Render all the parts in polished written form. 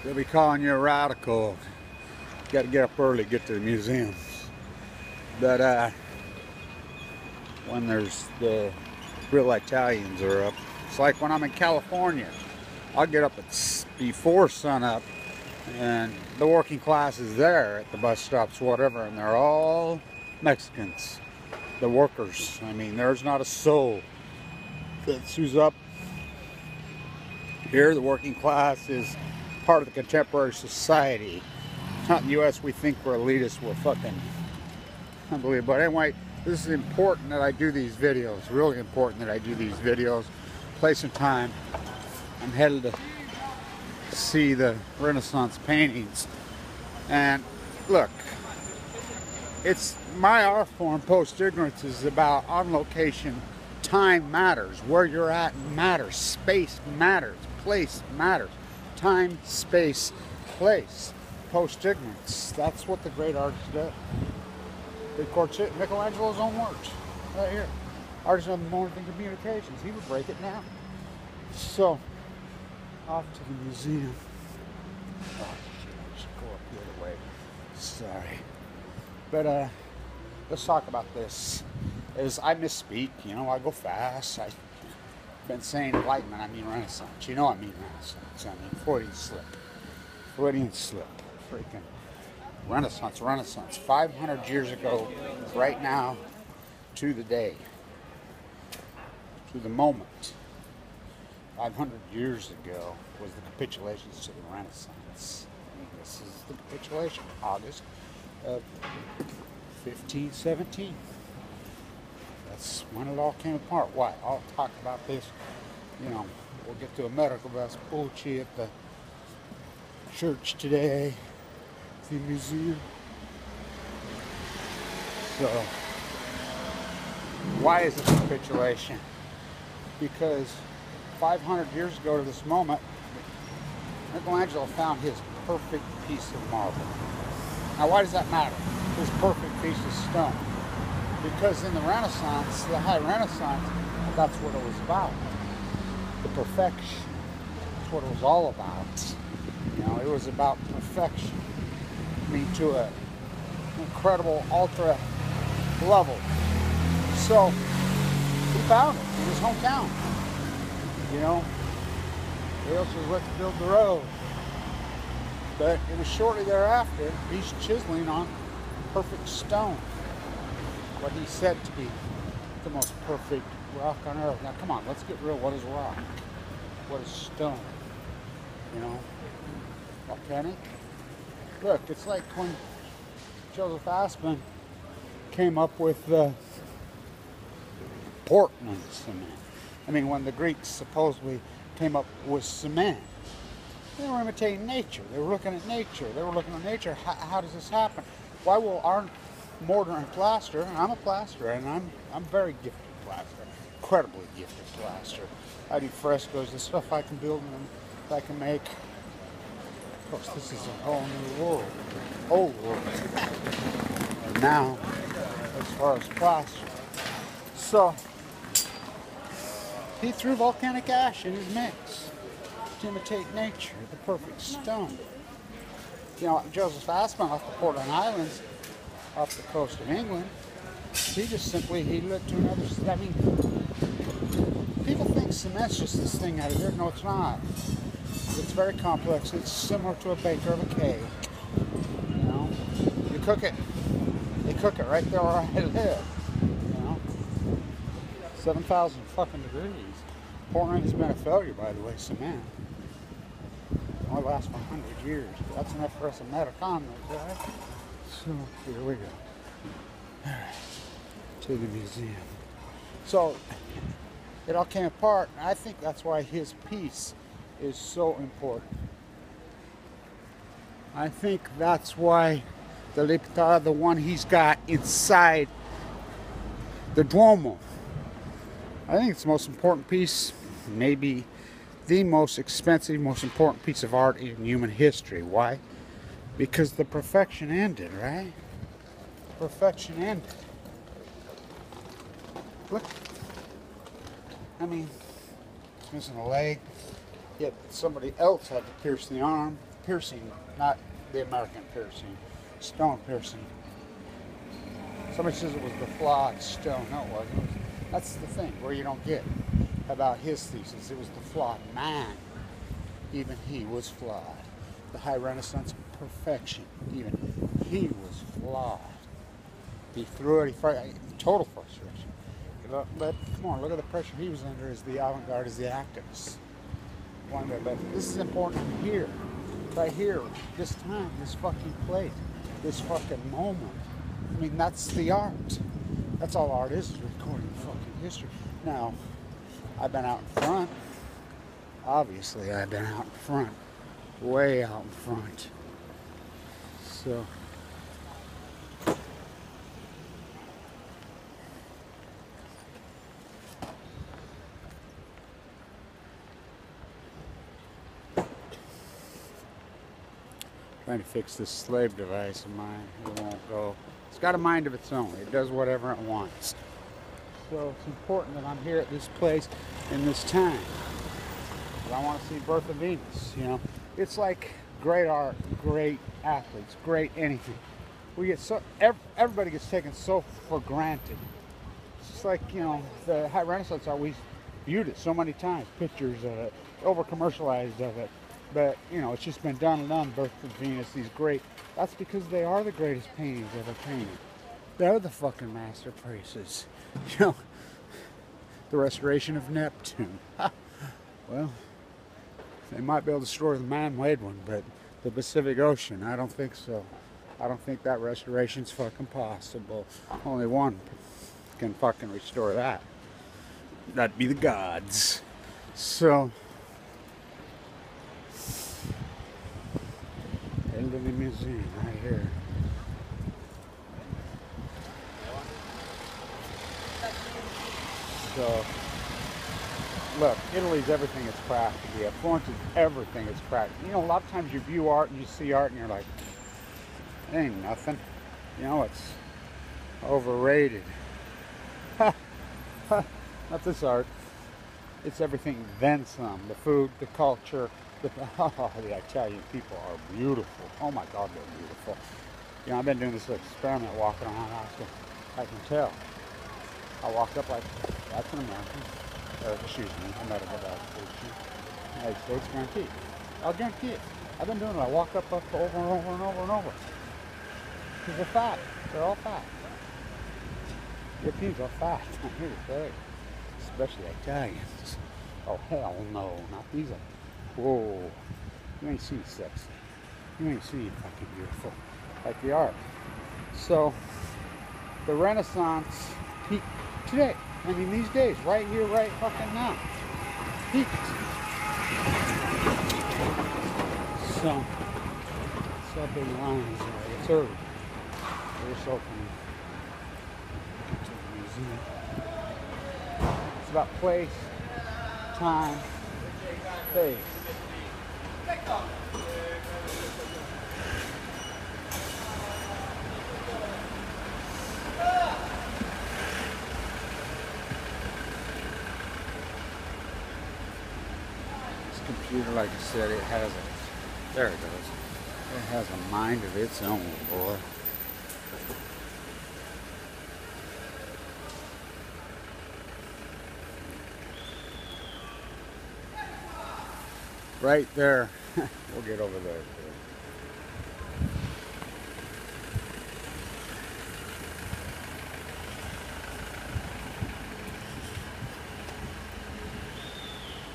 They'll be calling you a radical. You got to get up early, get to the museums. But when there's the real Italians are up, it's like when I'm in California. I'll get up before sunup, and the working class is there at the bus stops, whatever, and they're all Mexicans. The workers. I mean, there's not a soul that's who's up here. The working class is part of the contemporary society. It's not in the U.S. We think we're elitists. We're fucking unbelievable. But anyway, this is important that I do these videos. Really important that I do these videos. Place and time. I'm headed to see the Renaissance paintings. And look, it's my art form, post-ignorance, is about on location. Time matters. Where you're at matters. Space matters. Place matters. Time, space, place. Post-ignorance. That's what the great artists did. Michelangelo's own works. Right here. Artists of the moment in communications. He would break it down. So, off to the museum. Oh, shit. I should go up the other way. Sorry. But, let's talk about this. I misspeak, you know, I go fast. I've been saying Enlightenment, I mean Renaissance. You know I mean Renaissance. I mean Freudian slip. Freudian slip. Freaking Renaissance. 500 years ago, right now, to the day. To the moment. 500 years ago was the capitulations to the Renaissance. And this is the capitulation, August of 1517. That's when it all came apart. Why? I'll talk about this. You know, we'll get to America Vespucci at the church today, the museum. So, why is it a capitulation? Because 500 years ago to this moment, Michelangelo found his perfect piece of marble. Now, why does that matter? His perfect piece of stone. Because in the Renaissance, the High Renaissance, that's what it was about. The perfection. That's what it was all about. You know, it was about perfection. I mean, to an incredible, ultra level. So, he found it in his hometown. You know, they also let to build the road. But it was shortly thereafter, he's chiseling on perfect stone. What he said to be the most perfect rock on earth. Now, come on, let's get real. What is rock? What is stone? You know, volcanic. Look, it's like when Joseph Aspin came up with Portland cement. I mean, when the Greeks supposedly came up with cement, they were imitating nature. They were looking at nature. They were looking at nature. How does this happen? Why will our mortar and plaster, and I'm a plasterer, and I'm very gifted plasterer, incredibly gifted plasterer. I do frescoes, the stuff I can build and I can make. Of course, this is a whole new world, old world. And now, as far as plaster, so he threw volcanic ash in his mix to imitate nature, the perfect stone. You know, Joseph Aspin off the Portland Islands, off the coast of England, he just simply, he looked to another, I mean, people think cement's just this thing out of there. No, it's not. It's very complex. It's similar to a baker of a cake. You know, you cook it. They cook it right there where I live. You know, 7,000 fucking degrees. Portland has been a failure, by the way, cement. It only lasts for 100 years. That's enough for us Americanos, right? So, here we go. All right. To the museum. So, it all came apart, and I think that's why his piece is so important. I think that's why the Lipta, the one he's got inside the Duomo, I think it's the most important piece, maybe the most expensive, most important piece of art in human history. Why? Because the perfection ended, right? Perfection ended. Look. I mean, it's missing a leg, yet somebody else had to pierce the arm. piercing, not the American piercing, stone piercing. Somebody says it was the flawed stone. No, it wasn't. That's the thing where you don't get about his thesis. It was the flawed man. Even he was flawed. The high Renaissance perfection. Even he was flawed. He threw it. Total frustration. But come on, look at the pressure he was under as the avant-garde, as the activist. But this is important here, right here, this time, this fucking place, this fucking moment. I mean, that's the art. That's all art is recording fucking history. Now, I've been out in front. Obviously, I've been out in front. Way out in front. So, trying to fix this slave device of mine. It won't go. It's got a mind of its own. It does whatever it wants. So it's important that I'm here at this place in this time. But I want to see Birth of Venus, you know. It's like great art, great athletes, great anything. We get so, everybody gets taken so for granted. It's just like, you know, the high Renaissance art, we viewed it so many times, pictures of it, over commercialized of it. But, you know, it's just been done and done, Birth of Venus, these great, that's because they are the greatest paintings ever painted. They're the fucking masterpieces. You know, the restoration of Neptune. Well, they might be able to destroy the man-made one, but the Pacific Ocean, I don't think so. I don't think that restoration's fucking possible. Only one can fucking restore that. That'd be the gods. So, Italy Museum right here. So, look, Italy's everything it's cracked to be. Florence is everything it's cracked. You know, a lot of times you view art and you see art and you're like, it ain't nothing. You know, it's overrated. Not this art. It's everything then some. The food, the culture, the Italian people are beautiful. Oh my God, they're beautiful. You know, I've been doing this experiment walking around Alaska. I can tell. I walked up like, that's an American. Or, excuse me, I'm not a good application. United States, guaranteed. I'll guarantee it. I've been doing it. I walk up over and over and over and over. Because they're fat. They're all fat. Europeans are fat. I'm here to tell you. Especially Italians. Oh, hell no. Not these. Whoa. You ain't seen sexy. You ain't seen fucking beautiful. Like the art. So, the Renaissance peaked today. I mean, these days, right here, right fucking now. Peaked. So, subway lines there. It's early. It's opening. Get to the museum. It's about place, time, space. Computer, like I said, it has a, there it goes. It has a mind of its own, boy. Right there. We'll get over there.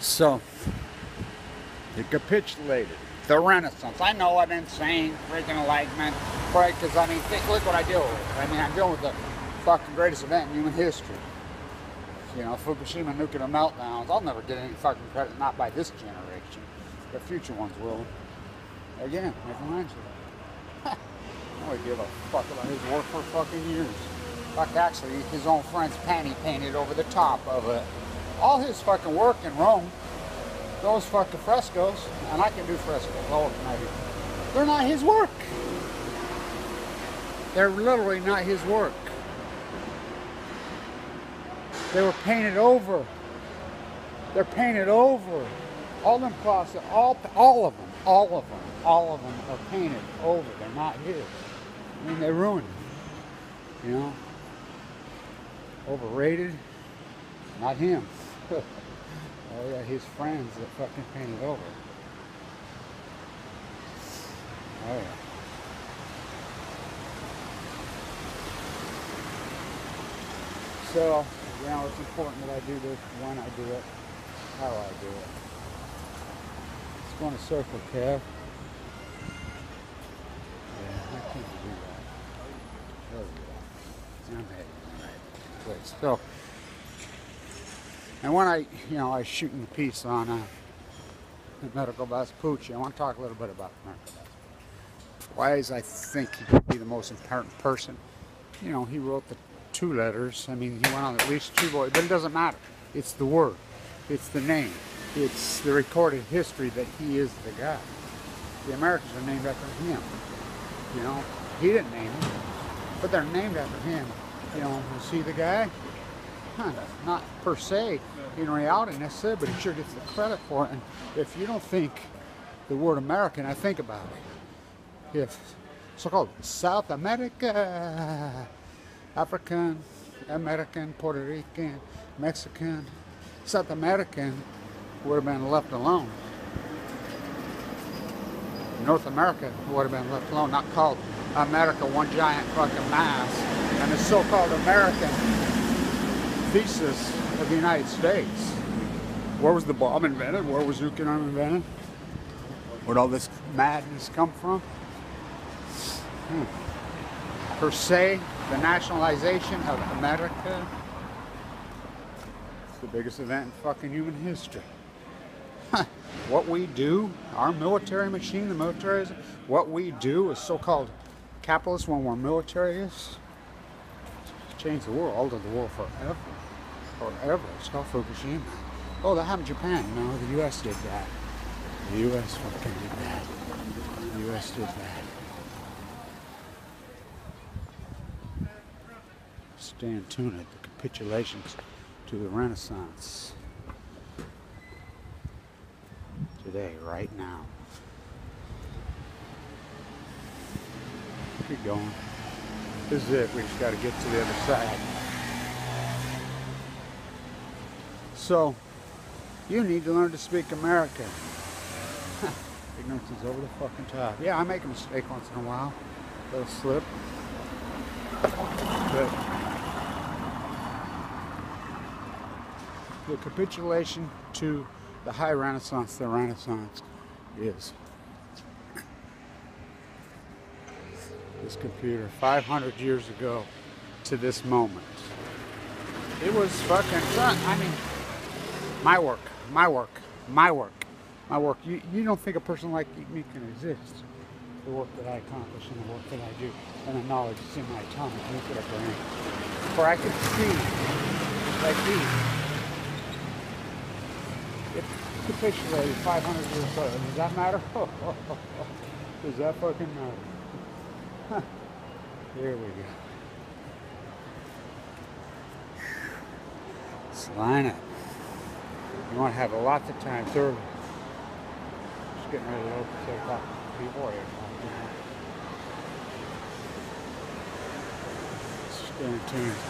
So, it capitulated. The Renaissance. I know I'm insane, freaking enlightenment, right? Because, I mean, look what I deal with. I mean, I'm dealing with the fucking greatest event in human history. You know, Fukushima nuclear meltdowns. I'll never get any fucking credit, not by this generation. The future ones will. Again, Michelangelo. I don't give a fuck about his work for fucking years. Fuck, actually, his own friend's panty painted over the top of it. All his fucking work in Rome, those fucking frescoes, and I can do frescoes, all of them I do. They're not his work. They're literally not his work. They were painted over. They're painted over. All them closets, all of them. all of them are painted over. They're not his. I mean, they ruined him. You know? Overrated. Not him. Oh yeah, his friends that fucking painted over. Oh yeah. So, you know, it's important that I do this, when I do it, how I do it. Let's go in a circle, Kev. Yeah, I can't do that. There we go. I'm heading in the right place. So, and when I shooting the piece on medical Vespucci, I want to talk a little bit about medical Vespucci. Why is I think he could be the most important person? You know, he wrote the 2 letters. I mean, he went on at least 2 voyages, but it doesn't matter. It's the word. It's the name. It's the recorded history that he is the guy. The Americans are named after him. You know, he didn't name them, but they're named after him. You know, is he the guy? Not per se in reality necessarily, but he sure gets the credit for it. And if you don't think the word American, I think about it. If so-called South America, African, American, Puerto Rican, Mexican, South American would have been left alone. North America would have been left alone, not called America, one giant fucking mass. And the so-called American thesis of the United States. Where was the bomb invented? Where was nuclear arm invented? Where'd all this madness come from? Per se, the nationalization of America is the biggest event in fucking human history. What we do, our military machine, the military, what we do as so-called capitalists when we're militarists, change the world, alter the world forever. Forever. It's called Fukushima. Oh, that happened in Japan. No, the U.S. did that. The U.S. fucking did that. The U.S. did that. Stay tuned at the capitulations to the Renaissance. Today, right now. Keep going. This is it. We just got to get to the other side. So, you need to learn to speak American. Ignorance is over the fucking top. Yeah, I make a mistake once in a while. A little slip. But the capitulation to the high Renaissance, the Renaissance is this computer 500 years ago to this moment. It was fucking fun. I mean, my work. You don't think a person like me can exist. The work that I accomplish and the work that I do and the knowledge that's in my atomic nuclear brain. For I could see, like these, it capitulated 500 years later. Does that matter? Does that fucking matter? Here we go. Let's line up. You want to have lots of time. Just getting ready to open 7 o'clock before 8 o'clock. Stay tuned.